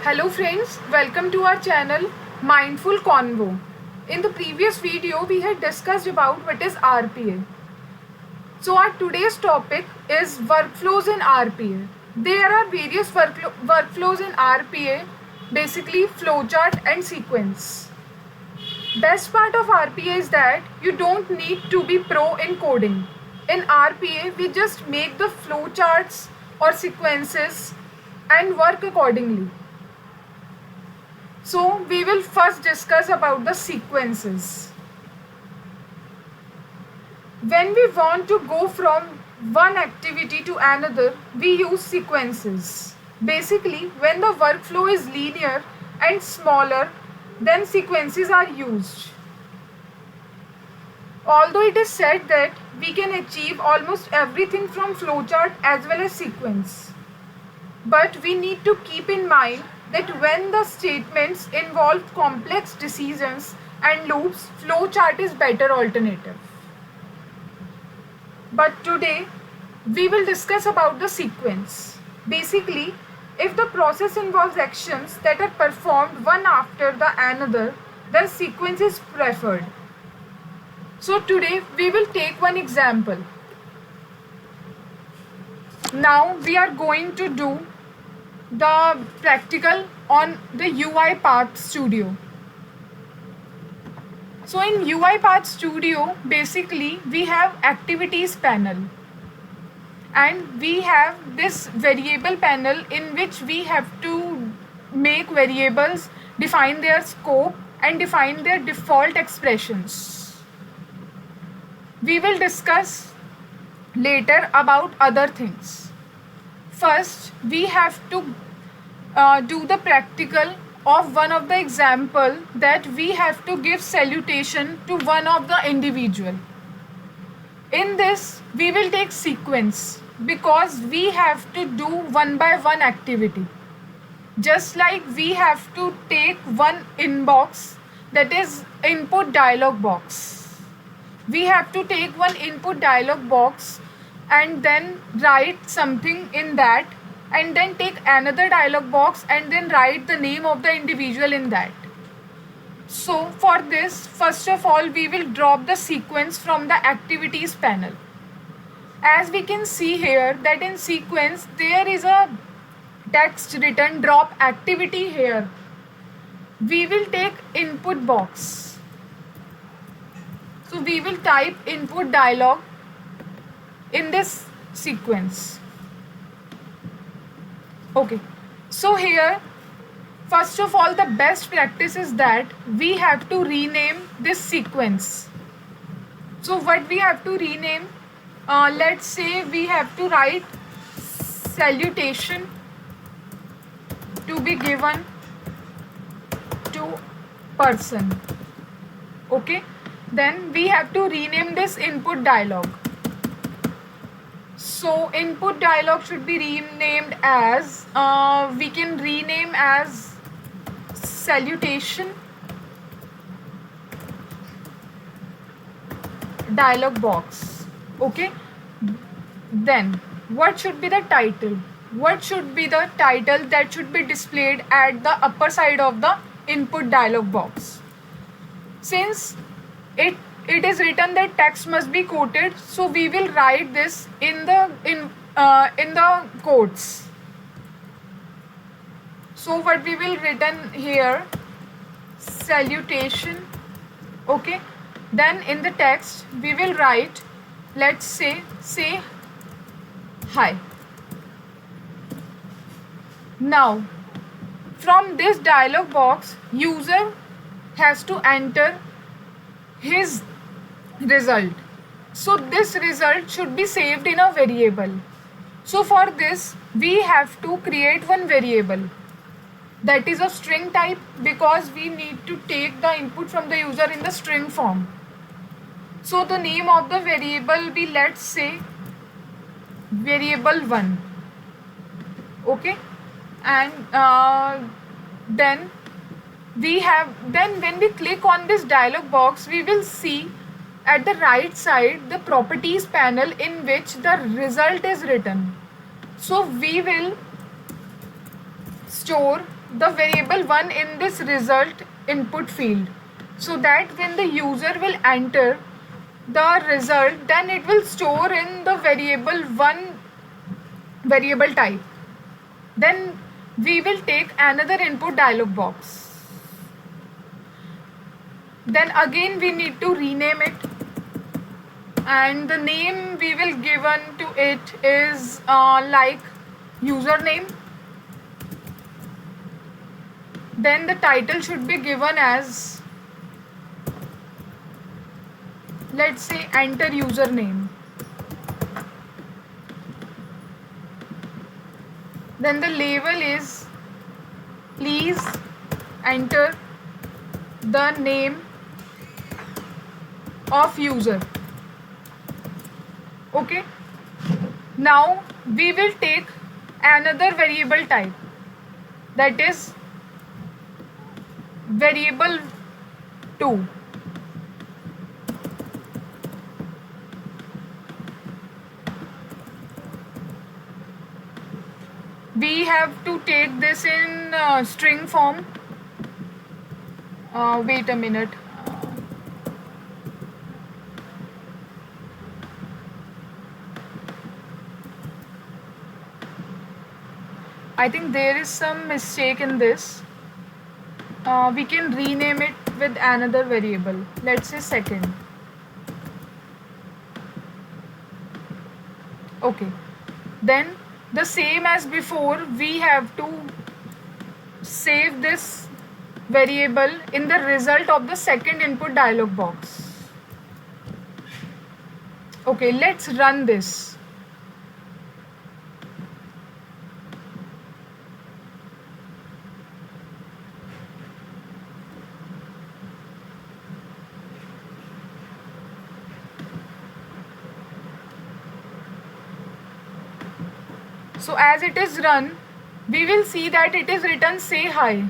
Hello friends, welcome to our channel Mindful Convo. In the previous video, we had discussed about what is RPA. So our today's topic is workflows in RPA. There are various workflows in RPA, basically flowchart and sequence. Best part of RPA is that you don't need to be pro in coding. In RPA, we just make the flowcharts or sequences and work accordingly. So we will first discuss about the sequences. When we want to go from one activity to another, we use sequences. Basically, when the workflow is linear and smaller, then sequences are used. Although it is said that we can achieve almost everything from flowchart as well as sequence. But we need to keep in mind that when the statements involve complex decisions and loops, flowchart is better alternative. But today we will discuss about the sequence. Basically, if the process involves actions that are performed one after the another, then sequence is preferred. So today we will take one example. Now we are going to do the practical on the UiPath Studio. So in UiPath Studio, basically we have activities panel and we have this variable panel in which we have to make variables, define their scope and define their default expressions. We will discuss later about other things. First, we have to do the practical of one of the example that we have to give salutation to one of the individual. In this, we will take sequence because we have to do one by one activity. Just like we have to take one inbox, that is input dialog box. We have to take one input dialog box and then write something in that, and then take another dialog box and then write the name of the individual in that. So for this, first of all, we will drop the sequence from the activities panel. As we can see here that in sequence there is a text written drop activity here. We will take input box. So we will type input dialog in this sequence. Okay, so here first of all the best practice is that we have to rename this sequence. So what we have to rename, let's say we have to write salutation to be given to person. Okay, then we have to rename this input dialog. So input dialog should be renamed as, we can rename as salutation dialog box. Okay, then what should be the title? What should be the title that should be displayed at the upper side of the input dialog box? Since it is written that text must be quoted, so we will write this in the quotes. So what we will written here, salutation. Okay, then in the text we will write, let's say hi. Now from this dialog box, user has to enter his result. So this result should be saved in a variable. So for this we have to create one variable that is of string type, because we need to take the input from the user in the string form. So the name of the variable will be, let's say, variable1. Okay, and then when we click on this dialog box, we will see at the right side the properties panel in which the result is written. So we will store the variable 1 in this result input field, so that when the user will enter the result, then it will store in the variable 1 variable type. Then we will take another input dialog box. Then again we need to rename it, and the name we will given to it is like username. Then the title should be given as, let's say, enter username. Then the label is, please enter the name of user. Okay, now we will take another variable type, that is variable 2. We have to take this in string form. Wait a minute. I think there is some mistake in this. We can rename it with another variable. Let's say second. Okay. Then the same as before, we have to save this variable in the result of the second input dialog box. Okay, let's run this. So as it is run, we will see that it is written say hi.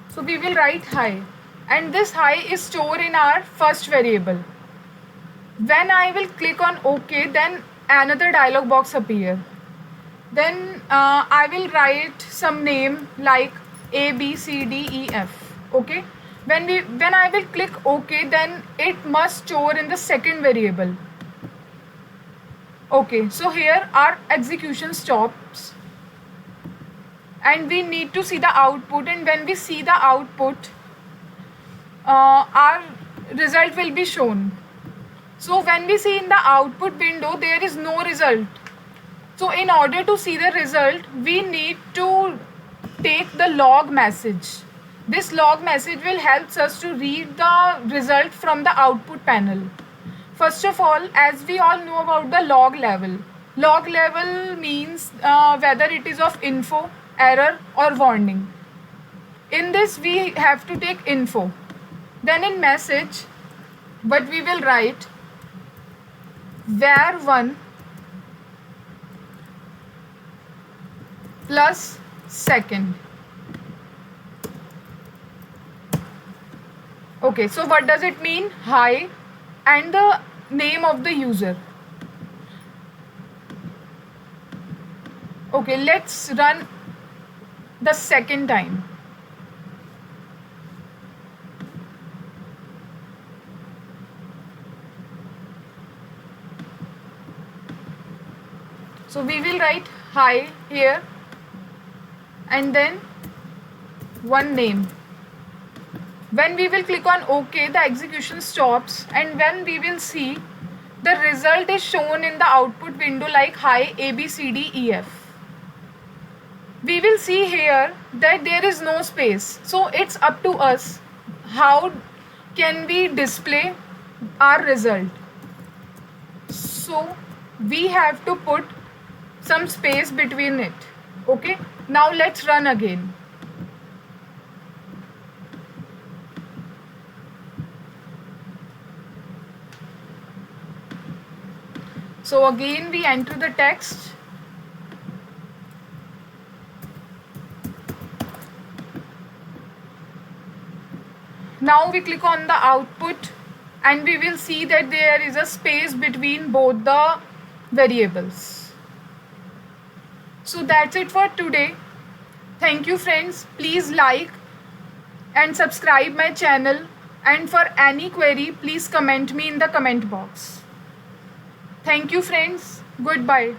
So we will write hi, and this hi is stored in our first variable. When I will click on OK, then another dialog box appear. Then I will write some name like A, B, C, D, E, F. Okay. When I will click OK, then it must store in the second variable. Okay, so here our execution stops, and we need to see the output, and when we see the output, our result will be shown. So when we see in the output window, there is no result. So in order to see the result, we need to take the log message. This log message will help us to read the result from the output panel. First of all, as we all know about the log level. Log level means whether it is of info, error or warning. In this we have to take info. Then in message, what we will write, var1 plus second. Okay, so what does it mean? Hi and the name of the user. Okay, let's run the second time. So we will write hi here and then one name. When we will click on OK, the execution stops, and when we will see, the result is shown in the output window like hi A, B, C, D, E, F. We will see here that there is no space. So it's up to us how can we display our result. So we have to put some space between it. Okay, now let's run again. So again we enter the text. Now we click on the output and we will see that there is a space between both the variables. So that's it for today. Thank you friends. Please like and subscribe my channel, and for any query please comment me in the comment box. Thank you friends. Goodbye.